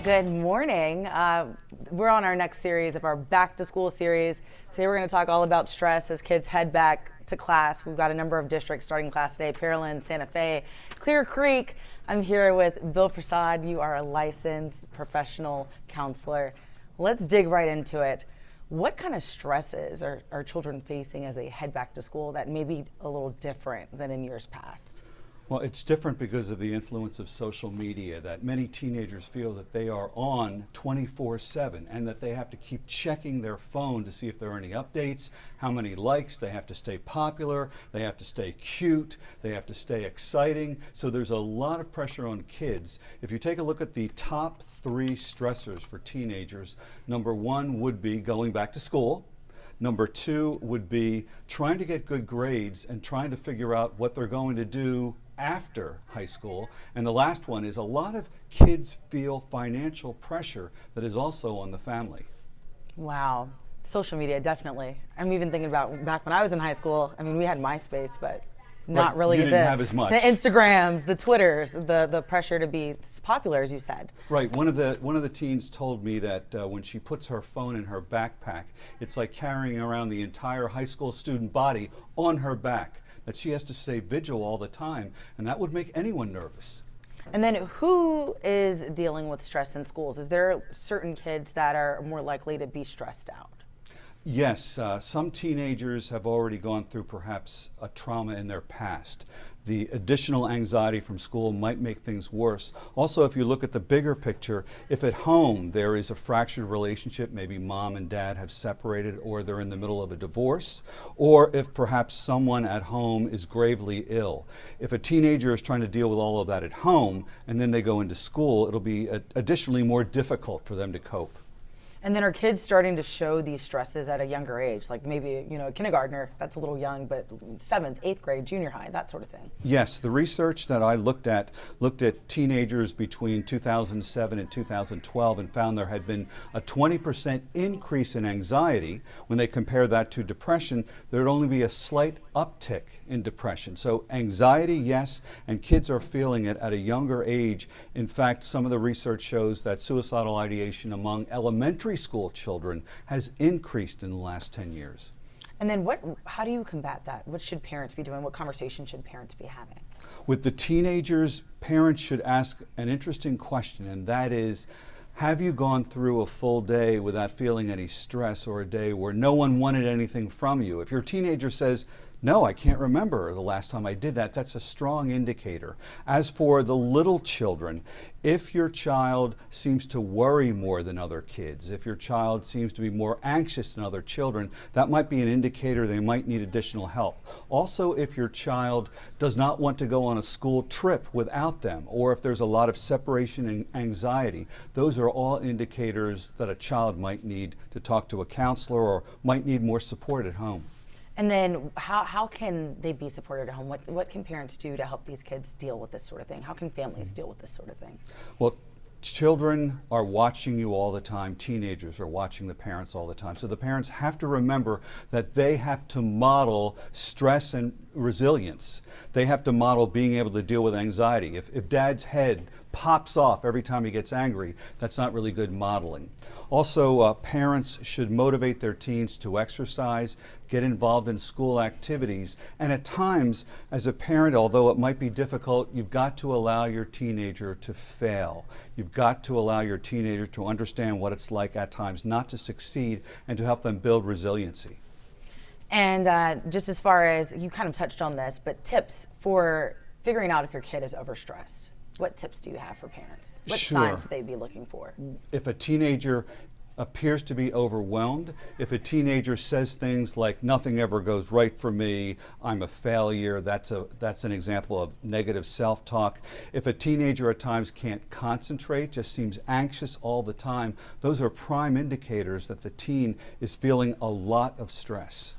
Good morning. We're on our next series of our back to school series. Today we're going to talk all about stress as kids head back to class. We've got a number of districts starting class today: Pearland, Santa Fe, Clear Creek. I'm here with Bill Prasad. You are a licensed professional counselor. Let's dig right into it. What kind of stresses are children facing as they head back to school that may be a little different than in years past? Well, it's different because of the influence of social media, that many teenagers feel that they are on 24/7 and that they have to keep checking their phone to see if there are any updates, how many likes. They have to stay popular, they have to stay cute, they have to stay exciting. So there's a lot of pressure on kids. If you take a look at the top 3 stressors for teenagers, number 1 would be going back to school. Number 2 would be trying to get good grades and trying to figure out what they're going to do after high school. And the last one is a lot of kids feel financial pressure that is also on the family. Wow. Social media, definitely. I'm even thinking about back when I was in high school. I mean, we had MySpace, but not Right. really You didn't have as much. the Instagrams, the Twitters, the pressure to be popular, as you said. Right. One of the teens told me that when she puts her phone in her backpack, it's like carrying around the entire high school student body on her back, that she has to stay vigilant all the time, and that would make anyone nervous. And then who is dealing with stress in schools? Is there certain kids that are more likely to be stressed out? Yes, some teenagers have already gone through perhaps a trauma in their past. The additional anxiety from school might make things worse. Also, if you look at the bigger picture, if at home there is a fractured relationship, maybe mom and dad have separated or they're in the middle of a divorce, or if perhaps someone at home is gravely ill. If a teenager is trying to deal with all of that at home and then they go into school, it'll be additionally more difficult for them to cope. And then are kids starting to show these stresses at a younger age? Like maybe, a kindergartner, that's a little young, but 7th, 8th grade, junior high, that sort of thing. Yes, the research that I looked at teenagers between 2007 and 2012 and found there had been a 20% increase in anxiety. When they compare that to depression, there'd only be a slight uptick in depression. So anxiety, yes, and kids are feeling it at a younger age. In fact, some of the research shows that suicidal ideation among elementary school children has increased in the last 10 years. And then how do you combat that? What should parents be doing? What conversation should parents be having? With the teenagers, parents should ask an interesting question, and that is, have you gone through a full day without feeling any stress, or a day where no one wanted anything from you? If your teenager says, no, I can't remember the last time I did that, that's a strong indicator. As for the little children, if your child seems to worry more than other kids, if your child seems to be more anxious than other children, that might be an indicator they might need additional help. Also, if your child does not want to go on a school trip without them, or if there's a lot of separation and anxiety, those are all indicators that a child might need to talk to a counselor or might need more support at home. And then how can they be supported at home? What can parents do to help these kids deal with this sort of thing? How can families deal with this sort of thing? Well, children are watching you all the time. Teenagers are watching the parents all the time. So the parents have to remember that they have to model stress and resilience. They have to model being able to deal with anxiety. If dad's head pops off every time he gets angry, that's not really good modeling. Also, parents should motivate their teens to exercise, get involved in school activities, and at times, as a parent, although it might be difficult, you've got to allow your teenager to fail. You've got to allow your teenager to understand what it's like at times not to succeed and to help them build resiliency. And just as far as, you kind of touched on this, but tips for figuring out if your kid is overstressed. What tips do you have for parents? What signs should they be looking for? If a teenager appears to be overwhelmed, if a teenager says things like, nothing ever goes right for me, I'm a failure, that's an example of negative self-talk. If a teenager at times can't concentrate, just seems anxious all the time, those are prime indicators that the teen is feeling a lot of stress.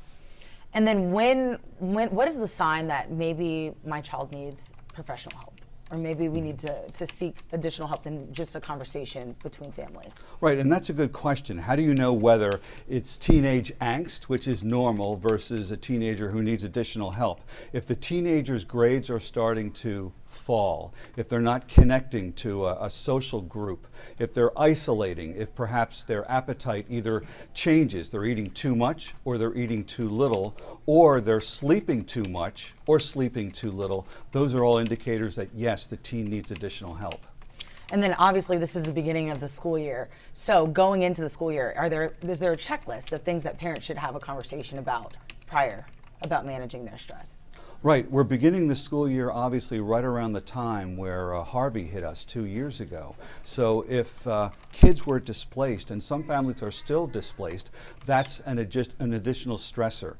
And then what is the sign that maybe my child needs professional help? Or maybe we need to seek additional help than just a conversation between families? Right, and that's a good question. How do you know whether it's teenage angst, which is normal, versus a teenager who needs additional help? If the teenager's grades are starting to fall, if they're not connecting to a social group, if they're isolating, if perhaps their appetite either changes, they're eating too much or they're eating too little, or they're sleeping too much or sleeping too little, those are all indicators that yes, the teen needs additional help. And then obviously this is the beginning of the school year. So going into the school year, is there a checklist of things that parents should have a conversation about prior about managing their stress? Right, we're beginning the school year obviously right around the time where Harvey hit us 2 years ago. So if kids were displaced, and some families are still displaced, that's an additional stressor.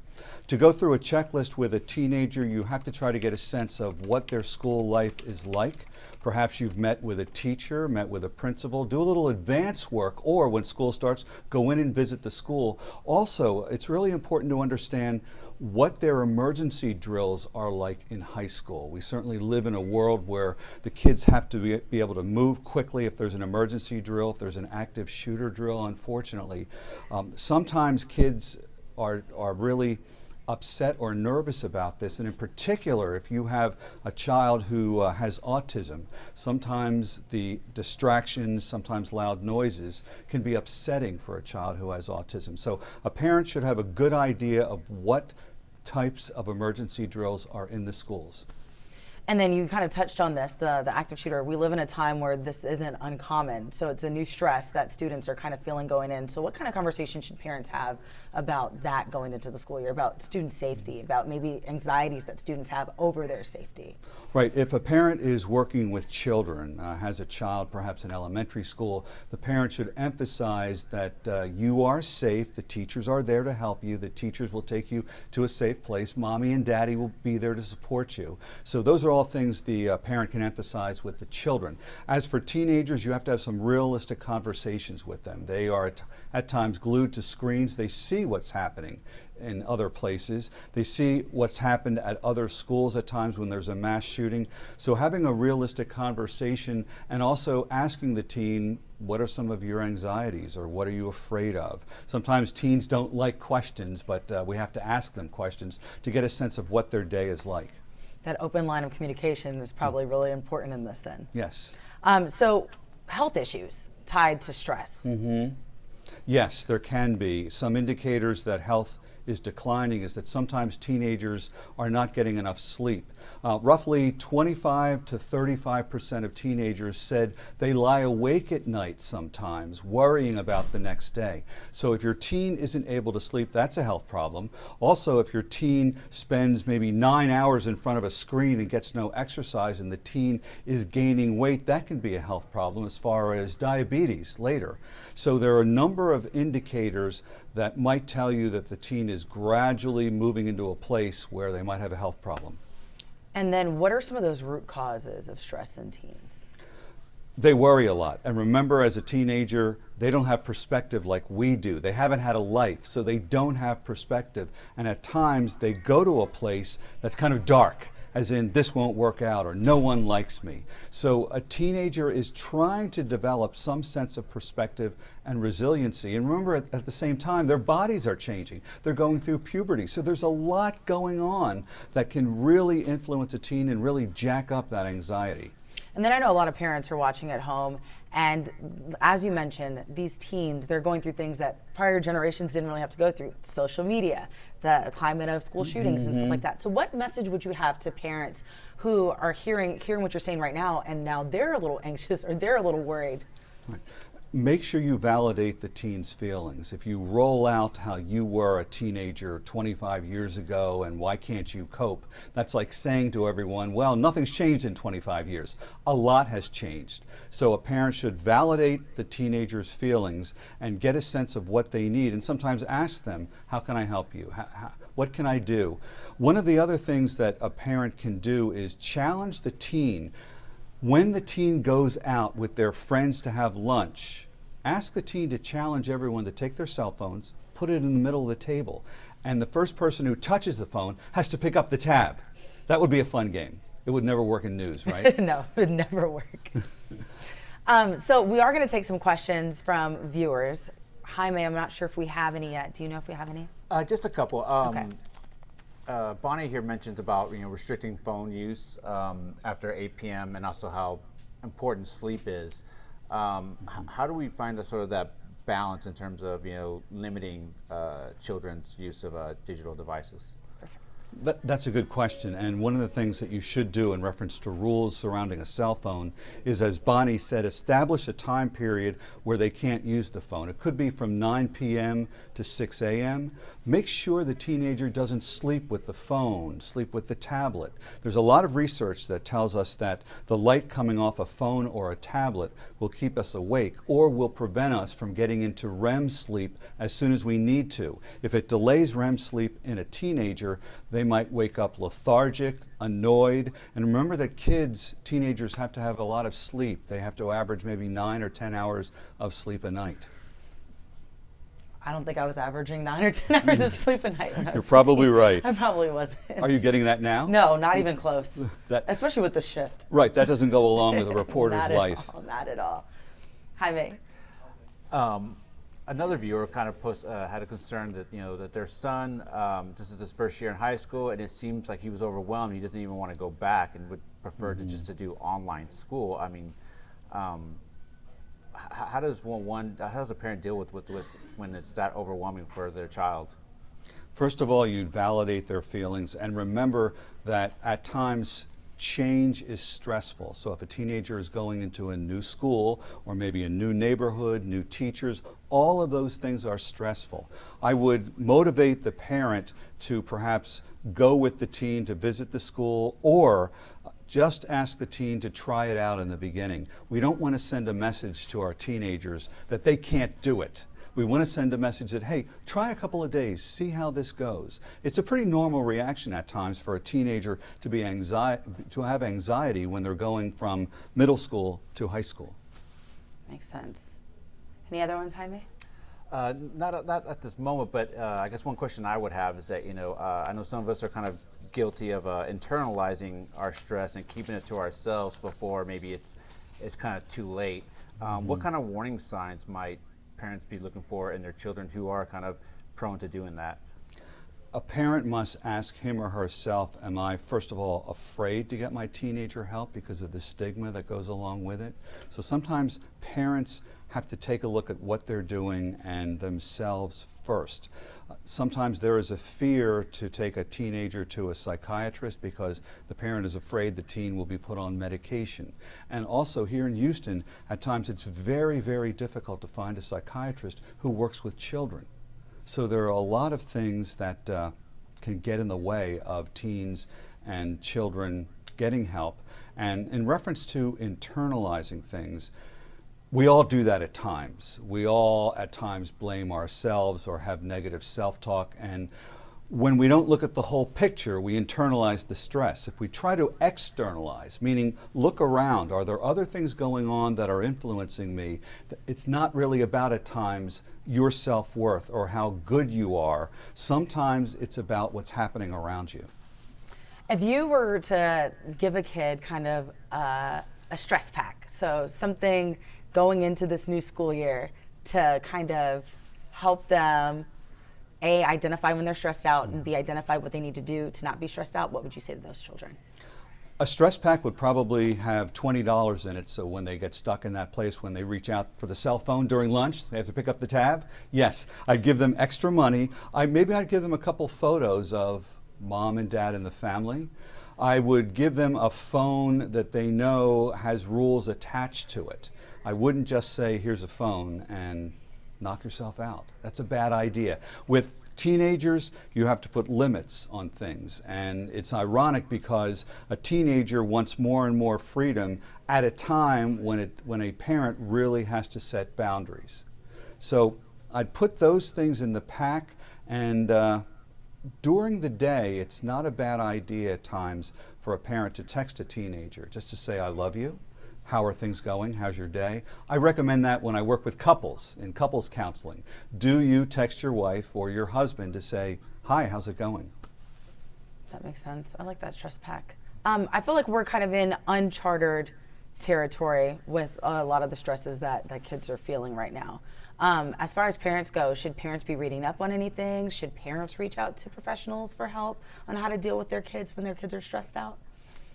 To go through a checklist with a teenager, you have to try to get a sense of what their school life is like. Perhaps you've met with a teacher, met with a principal, do a little advance work, or when school starts, go in and visit the school. Also, it's really important to understand what their emergency drills are like in high school. We certainly live in a world where the kids have to be able to move quickly if there's an emergency drill, if there's an active shooter drill, unfortunately. Sometimes kids are really upset or nervous about this, and in particular if you have a child who has autism, sometimes the distractions, sometimes loud noises can be upsetting for a child who has autism. So a parent should have a good idea of what types of emergency drills are in the schools. And then you kind of touched on this, the active shooter. We live in a time where this isn't uncommon. So it's a new stress that students are kind of feeling going in. So what kind of conversation should parents have about that going into the school year, about student safety, about maybe anxieties that students have over their safety? Right, if a parent is working with children, has a child perhaps in elementary school, the parent should emphasize that you are safe, the teachers are there to help you, the teachers will take you to a safe place, mommy and daddy will be there to support you. So those are all things the parent can emphasize with the children. As for teenagers, you have to have some realistic conversations with them. They are at times glued to screens. They see what's happening in other places. They see what's happened at other schools at times when there's a mass shooting. So having a realistic conversation and also asking the teen, what are some of your anxieties or what are you afraid of? Sometimes teens don't like questions, but we have to ask them questions to get a sense of what their day is like. That open line of communication is probably really important in this then. Yes. So health issues tied to stress. Yes, there can be. Some indicators that health is declining is that sometimes teenagers are not getting enough sleep. Roughly 25 to 35% of teenagers said they lie awake at night sometimes, worrying about the next day. So if your teen isn't able to sleep, that's a health problem. Also, if your teen spends maybe 9 hours in front of a screen and gets no exercise and the teen is gaining weight, that can be a health problem as far as diabetes later. So there are a number of indicators that might tell you that the teen is gradually moving into a place where they might have a health problem. And then what are some of those root causes of stress in teens? They worry a lot. And remember, as a teenager, they don't have perspective like we do. They haven't had a life, so they don't have perspective. And at times, they go to a place that's kind of dark, as in, this won't work out, or no one likes me. So a teenager is trying to develop some sense of perspective and resiliency. And remember, at the same time, their bodies are changing. They're going through puberty. So there's a lot going on that can really influence a teen and really jack up that anxiety. And then I know a lot of parents are watching at home, and as you mentioned, these teens, they're going through things that prior generations didn't really have to go through. Social media, the climate of school shootings and stuff like that. So what message would you have to parents who are hearing what you're saying right now, and now they're a little anxious or they're a little worried? Right. Make sure you validate the teen's feelings. If you roll out how you were a teenager 25 years ago and why can't you cope, that's like saying to everyone, well, nothing's changed in 25 years. A lot has changed. So a parent should validate the teenager's feelings and get a sense of what they need, and sometimes ask them, how can I help you? What can I do? One of the other things that a parent can do is challenge the teen. When the teen goes out with their friends to have lunch, ask the teen to challenge everyone to take their cell phones, put it in the middle of the table, and the first person who touches the phone has to pick up the tab. That would be a fun game. It would never work in news, right? No, it would never work. So we are going to take some questions from viewers. Jaime, I'm not sure if we have any yet. Do you know if we have any? Just a couple. Okay. Bonnie here mentions about restricting phone use after 8 p.m. and also how important sleep is. How do we find that balance in terms of limiting children's use of digital devices? That's a good question, and one of the things that you should do in reference to rules surrounding a cell phone is, as Bonnie said, establish a time period where they can't use the phone. It could be from 9 p.m. to 6 a.m. Make sure the teenager doesn't sleep with the phone, sleep with the tablet. There's a lot of research that tells us that the light coming off a phone or a tablet will keep us awake or will prevent us from getting into REM sleep as soon as we need to. If it delays REM sleep in a teenager, they might wake up lethargic, annoyed, and remember that teenagers have to have a lot of sleep. They have to average maybe 9 or 10 hours of sleep a night. I don't think I was averaging 9 or 10 hours of sleep a night when I was You're probably 16. right. I probably wasn't. Are you getting that now? No, not even close. That- Especially with the shift. Right, that doesn't go along with a reporter's Not life. At all, not at all. Jaime. Another viewer kind of had a concern that that their son, this is his first year in high school, and it seems like he was overwhelmed. He doesn't even want to go back and would prefer to just to do online school. I mean, how does a parent deal with when it's that overwhelming for their child? First of all, you'd validate their feelings and remember that at times change is stressful. So if a teenager is going into a new school or maybe a new neighborhood, new teachers, all of those things are stressful. I would motivate the parent to perhaps go with the teen to visit the school or just ask the teen to try it out in the beginning. We don't want to send a message to our teenagers that they can't do it. We want to send a message that, hey, try a couple of days, see how this goes. It's a pretty normal reaction at times for a teenager to have anxiety when they're going from middle school to high school. Makes sense. Any other ones, Jaime? Not at this moment, but I guess one question I would have is that I know some of us are kind of guilty of internalizing our stress and keeping it to ourselves before maybe it's kind of too late. What kind of warning signs might parents be looking for in their children who are kind of prone to doing that? A parent must ask him or herself, am I, first of all, afraid to get my teenager help because of the stigma that goes along with it? So sometimes parents have to take a look at what they're doing and themselves first. Sometimes there is a fear to take a teenager to a psychiatrist because the parent is afraid the teen will be put on medication. And also here in Houston, at times it's very, very difficult to find a psychiatrist who works with children. So there are a lot of things that can get in the way of teens and children getting help. And in reference to internalizing things, we all do that at times. We all at times blame ourselves or have negative self-talk, and when we don't look at the whole picture, we internalize the stress. If we try to externalize, meaning look around, are there other things going on that are influencing me? It's not really about at times your self-worth or how good you are. Sometimes it's about what's happening around you. If you were to give a kid kind of a stress pack, so something going into this new school year to kind of help them A, identify when they're stressed out, and B, identify what they need to do to not be stressed out, what would you say to those children? A stress pack would probably have $20 in it, so when they get stuck in that place, when they reach out for the cell phone during lunch, they have to pick up the tab. Yes, I'd give them extra money. Maybe I'd give them a couple photos of mom and dad and the family. I would give them a phone that they know has rules attached to it. I wouldn't just say, here's a phone and knock yourself out. That's a bad idea. With teenagers, you have to put limits on things. And it's ironic because a teenager wants more and more freedom at a time when a parent really has to set boundaries. So I'd put those things in the pack, and during the day, it's not a bad idea at times for a parent to text a teenager just to say, I love you. How are things going? How's your day? I recommend that when I work with couples in couples counseling. Do you text your wife or your husband to say, hi, how's it going? That makes sense. I like that stress pack. I feel like we're kind of in uncharted territory with a lot of the stresses that kids are feeling right now. As far as parents go, should parents be reading up on anything? Should parents reach out to professionals for help on how to deal with their kids when their kids are stressed out?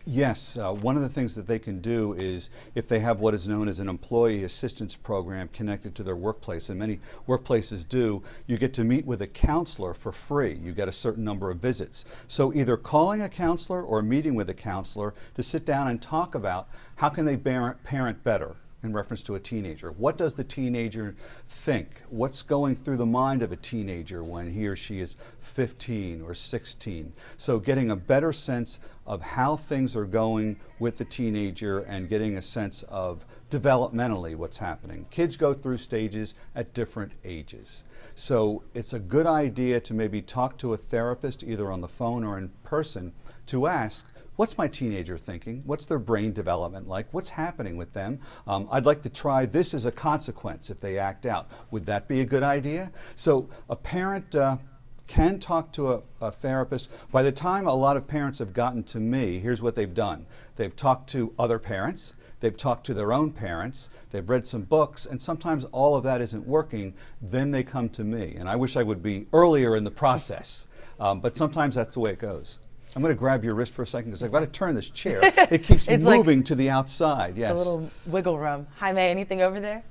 Yes, one of the things that they can do is if they have what is known as an employee assistance program connected to their workplace, and many workplaces do, you get to meet with a counselor for free. You get a certain number of visits. So either calling a counselor or meeting with a counselor to sit down and talk about how can they parent better in reference to a teenager. What does the teenager think? What's going through the mind of a teenager when he or she is 15 or 16? So getting a better sense of how things are going with the teenager and getting a sense of developmentally what's happening. Kids go through stages at different ages. So it's a good idea to maybe talk to a therapist either on the phone or in person to ask, what's my teenager thinking? What's their brain development like? What's happening with them? I'd like to try this as a consequence if they act out. Would that be a good idea? So a parent can talk to a therapist. By the time a lot of parents have gotten to me, here's what they've done. They've talked to other parents. They've talked to their own parents. They've read some books, and sometimes all of that isn't working. Then they come to me. And I wish I would be earlier in the process, but sometimes that's the way it goes. I'm going to grab your wrist for a second because I've got to turn this chair. It keeps moving like to the outside. Yes. A little wiggle room. Jaime, anything over there?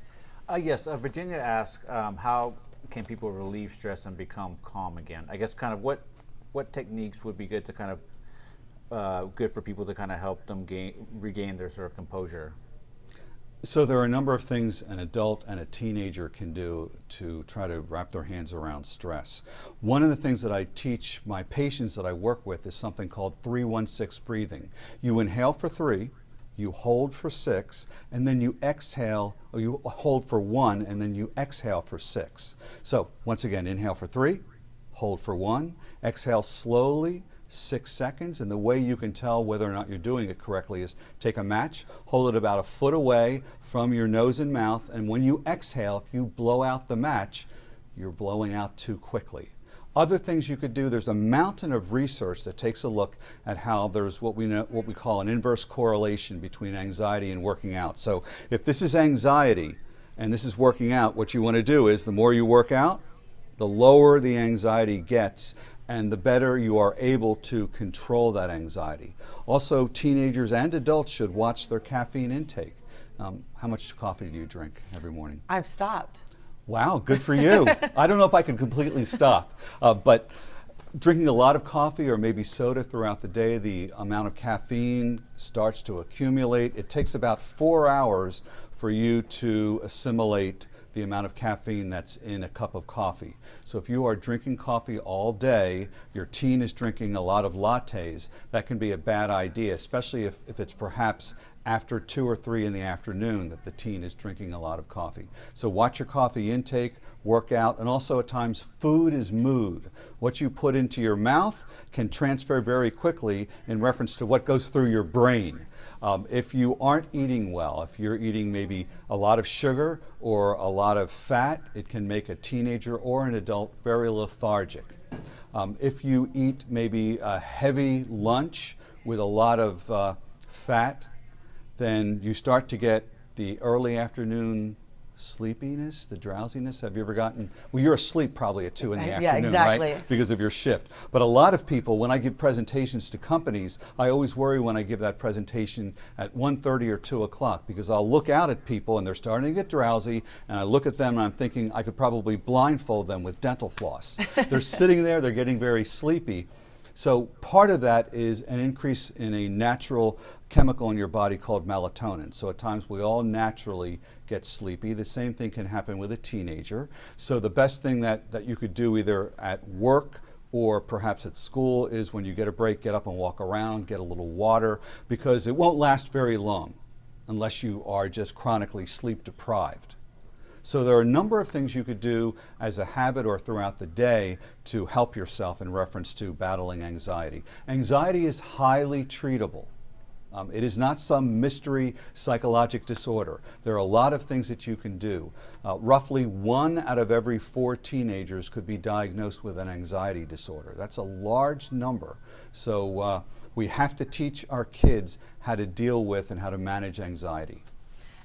Yes, Virginia asked, how can people relieve stress and become calm again? I guess kind of what techniques would be good to kind of good for people to kind of help them regain their sort of composure? So there are a number of things an adult and a teenager can do to try to wrap their hands around stress. One of the things that I teach my patients that I work with is something called 3-1-6 breathing. You inhale for 3, you hold for 6, and then you exhale, or you hold for 1, and then you exhale for 6. So once again, inhale for 3, hold for 1, exhale slowly, 6 seconds, and the way you can tell whether or not you're doing it correctly is take a match, hold it about a foot away from your nose and mouth, and when you exhale, if you blow out the match, you're blowing out too quickly. Other things you could do, there's a mountain of research that takes a look at how there's what we call an inverse correlation between anxiety and working out. So if this is anxiety and this is working out, what you want to do is the more you work out, the lower the anxiety gets, and the better you are able to control that anxiety. Also, teenagers and adults should watch their caffeine intake. How much coffee do you drink every morning? I've stopped. Wow, good for you. I don't know if I could completely stop, but drinking a lot of coffee or maybe soda throughout the day, the amount of caffeine starts to accumulate. It takes about 4 hours for you to assimilate the amount of caffeine that's in a cup of coffee. So if you are drinking coffee all day, your teen is drinking a lot of lattes, that can be a bad idea, especially if it's perhaps after 2 or 3 in the afternoon that the teen is drinking a lot of coffee. So watch your coffee intake, work out, and also at times food is mood. What you put into your mouth can transfer very quickly in reference to what goes through your brain. If you aren't eating well, if you're eating maybe a lot of sugar or a lot of fat, it can make a teenager or an adult very lethargic. If you eat maybe a heavy lunch with a lot of fat, then you start to get the early afternoon sleepiness, the drowsiness. Have you ever gotten, well, you're asleep probably at 2 in the afternoon, yeah, exactly. Right? Because of your shift. But a lot of people, when I give presentations to companies, I always worry when I give that presentation at 1:30 or 2 o'clock, because I'll look out at people and they're starting to get drowsy, and I look at them and I'm thinking I could probably blindfold them with dental floss. They're sitting there, they're getting very sleepy. So part of that is an increase in a natural chemical in your body called melatonin. So at times we all naturally get sleepy. The same thing can happen with a teenager. So the best thing that you could do either at work or perhaps at school is when you get a break, get up and walk around, get a little water, because it won't last very long unless you are just chronically sleep deprived. So there are a number of things you could do as a habit or throughout the day to help yourself in reference to battling anxiety. Anxiety is highly treatable. It is not some mystery psychologic disorder. There are a lot of things that you can do. Roughly 1 out of every 4 teenagers could be diagnosed with an anxiety disorder. That's a large number. So we have to teach our kids how to deal with and how to manage anxiety.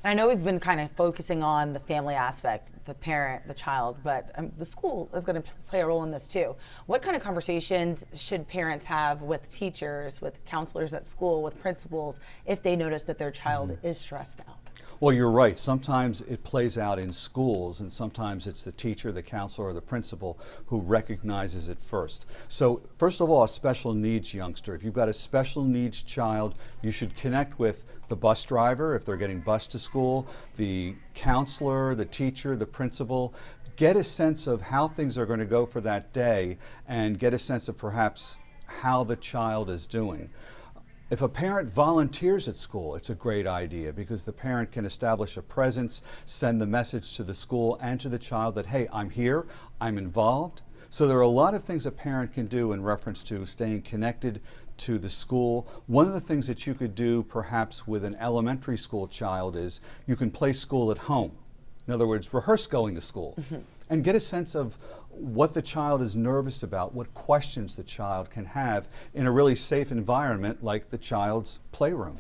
And I know we've been kind of focusing on the family aspect, the parent, the child, but the school is going to play a role in this too. What kind of conversations should parents have with teachers, with counselors at school, with principals, if they notice that their child is stressed out? Well, you're right. Sometimes it plays out in schools, and sometimes it's the teacher, the counselor, or the principal who recognizes it first. So, first of all, a special needs youngster. If you've got a special needs child, you should connect with the bus driver if they're getting bused to school, the counselor, the teacher, the principal. Get a sense of how things are going to go for that day, and get a sense of perhaps how the child is doing. If a parent volunteers at school, it's a great idea because the parent can establish a presence, send the message to the school and to the child that, hey, I'm here, I'm involved. So there are a lot of things a parent can do in reference to staying connected to the school. One of the things that you could do perhaps with an elementary school child is you can play school at home. In other words, rehearse going to school and get a sense of what the child is nervous about, what questions the child can have in a really safe environment like the child's playroom.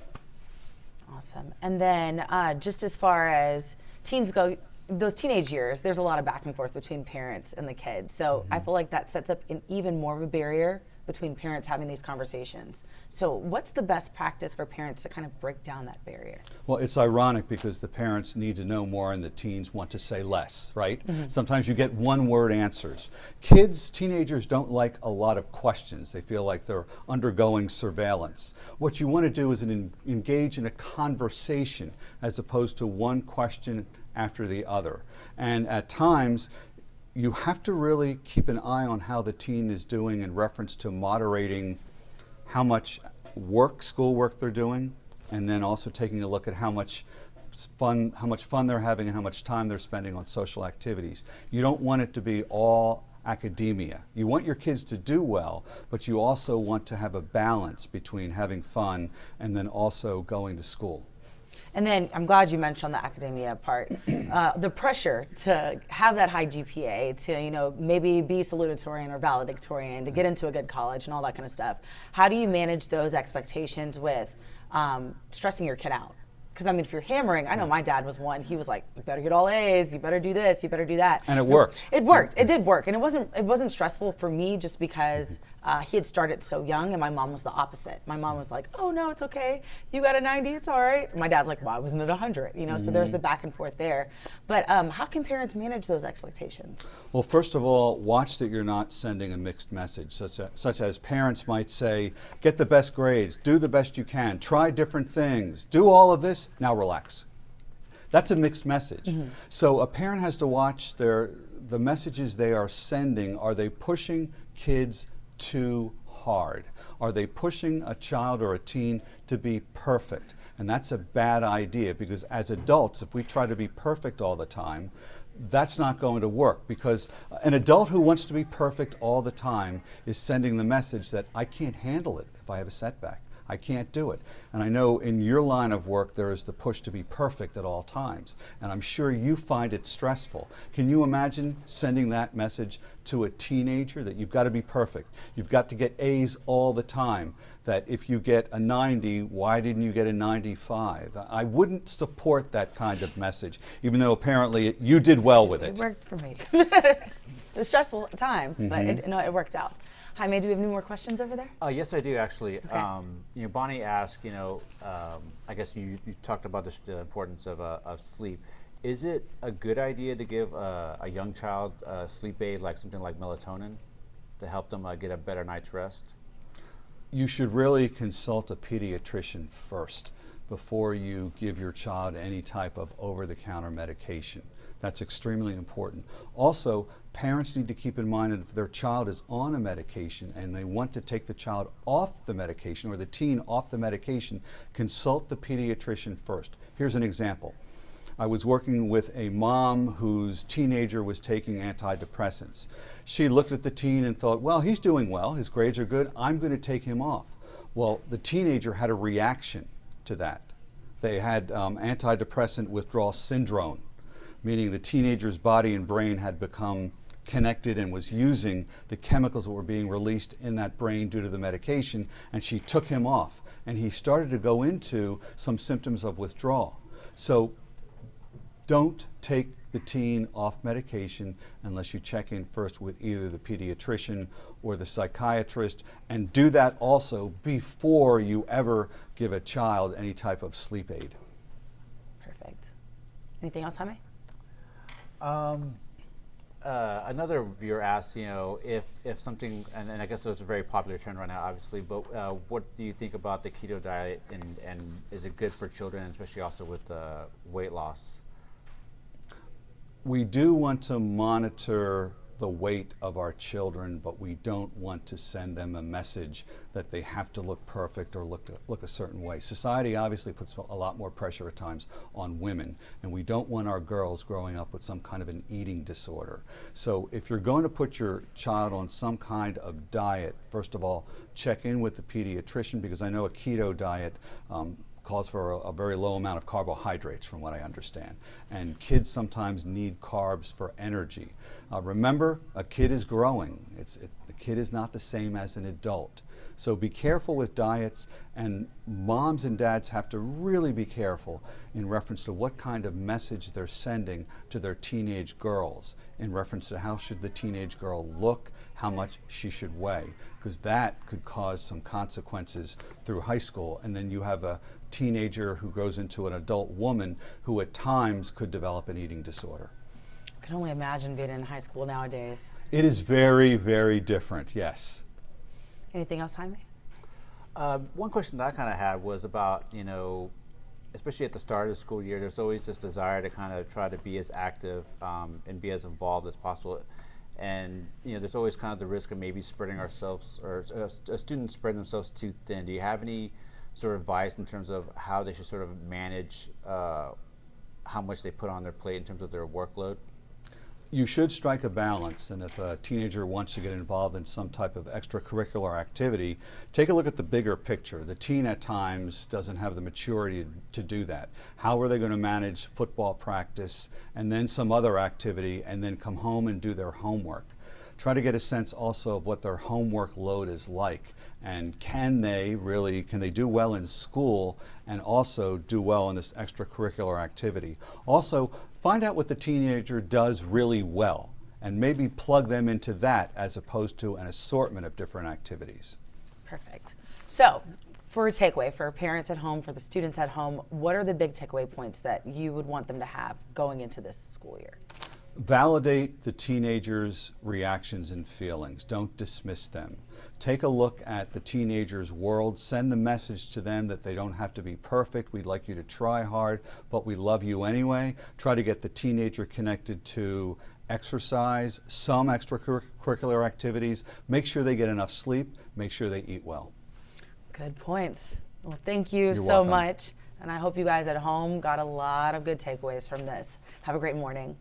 Awesome. And then just as far as teens go, those teenage years, there's a lot of back and forth between parents and the kids. So I feel like that sets up an even more of a barrier between parents having these conversations. So what's the best practice for parents to kind of break down that barrier? Well, it's ironic because the parents need to know more and the teens want to say less, right? Sometimes you get one-word answers. Teenagers don't like a lot of questions. They feel like they're undergoing surveillance. What you want to do is engage in a conversation as opposed to one question after the other. And at times, you have to really keep an eye on how the teen is doing in reference to moderating how much schoolwork they're doing, and then also taking a look at how much fun they're having and how much time they're spending on social activities. You don't want it to be all academia. You want your kids to do well, but you also want to have a balance between having fun and then also going to school. And then I'm glad you mentioned the academia part. The pressure to have that high GPA, to maybe be salutatorian or valedictorian, to get into a good college and all that kind of stuff. How do you manage those expectations with stressing your kid out? Because I mean, if you're hammering, I know my dad was one. He was like, "You better get all A's. You better do this. You better do that." And it worked. It worked. It did work, and it wasn't stressful for me just because he had started so young, and my mom was the opposite. My mom was like, "Oh no, it's okay. You got a 90. It's all right." And my dad's like, "Why wasn't it 100?" So there's the back and forth there. But how can parents manage those expectations? Well, first of all, watch that you're not sending a mixed message, such as parents might say, get the best grades, do the best you can, try different things, do all of this, now relax. That's a mixed message. So a parent has to watch the messages they are sending. Are they pushing kids too hard? Are they pushing a child or a teen to be perfect? And that's a bad idea, because as adults, if we try to be perfect all the time, that's not going to work, because an adult who wants to be perfect all the time is sending the message that I can't handle it if I have a setback. I can't do it. And I know in your line of work there is the push to be perfect at all times. And I'm sure you find it stressful. Can you imagine sending that message to a teenager that you've got to be perfect? You've got to get A's all the time. That if you get a 90, why didn't you get a 95? I wouldn't support that kind of message, even though apparently you did well with it. It worked for me. It was stressful at times, but it worked out. Jaime, do we have any more questions over there? Yes, I do actually. Okay. Bonnie asked, I guess you talked about the importance of sleep. Is it a good idea to give a young child a sleep aid, like something like melatonin, to help them get a better night's rest? You should really consult a pediatrician first before you give your child any type of over-the-counter medication. That's extremely important. Also, parents need to keep in mind that if their child is on a medication and they want to take the child off the medication or the teen off the medication, consult the pediatrician first. Here's an example. I was working with a mom whose teenager was taking antidepressants. She looked at the teen and thought, well, he's doing well, his grades are good, I'm going to take him off. Well, the teenager had a reaction to that. They had antidepressant withdrawal syndrome, meaning the teenager's body and brain had become connected and was using the chemicals that were being released in that brain due to the medication, and she took him off, and he started to go into some symptoms of withdrawal. So don't take the teen off medication unless you check in first with either the pediatrician or the psychiatrist, and do that also before you ever give a child any type of sleep aid. Perfect. Anything else, Jaime? Another viewer asked, if something, and I guess it's a very popular trend right now, obviously, but what do you think about the keto diet, and is it good for children, especially also with weight loss? We do want to monitor the weight of our children, but we don't want to send them a message that they have to look perfect or look a certain way. Society obviously puts a lot more pressure at times on women, and we don't want our girls growing up with some kind of an eating disorder. So if you're going to put your child on some kind of diet, first of all, check in with the pediatrician, because I know a keto diet calls for a very low amount of carbohydrates, from what I understand. And kids sometimes need carbs for energy. Remember, a kid is growing. The kid is not the same as an adult. So be careful with diets, and moms and dads have to really be careful in reference to what kind of message they're sending to their teenage girls, in reference to how should the teenage girl look, how much she should weigh, because that could cause some consequences through high school. And then you have a teenager who grows into an adult woman who at times could develop an eating disorder. I can only imagine being in high school nowadays. It is very, very different, yes. Anything else, Jaime? One question that I kind of had was about, especially at the start of the school year, there's always this desire to kind of try to be as active and be as involved as possible. And there's always kind of the risk of maybe spreading ourselves, or a student spreading themselves too thin. Do you have any sort of advice in terms of how they should sort of manage how much they put on their plate in terms of their workload? You should strike a balance, and if a teenager wants to get involved in some type of extracurricular activity, take a look at the bigger picture. The teen at times doesn't have the maturity to do that. How are they going to manage football practice and then some other activity, and then come home and do their homework? Try to get a sense also of what their homework load is like, and can they do well in school and also do well in this extracurricular activity. Also, find out what the teenager does really well, and maybe plug them into that as opposed to an assortment of different activities. Perfect. So, for a takeaway for parents at home, for the students at home, what are the big takeaway points that you would want them to have going into this school year? Validate the teenager's reactions and feelings. Don't dismiss them. Take a look at the teenager's world. Send the message to them that they don't have to be perfect. We'd like you to try hard, but we love you anyway. Try to get the teenager connected to exercise, some extracurricular activities. Make sure they get enough sleep. Make sure they eat well. Good points. Well, thank you You're so welcome. much. And I hope you guys at home got a lot of good takeaways from this. Have a great morning.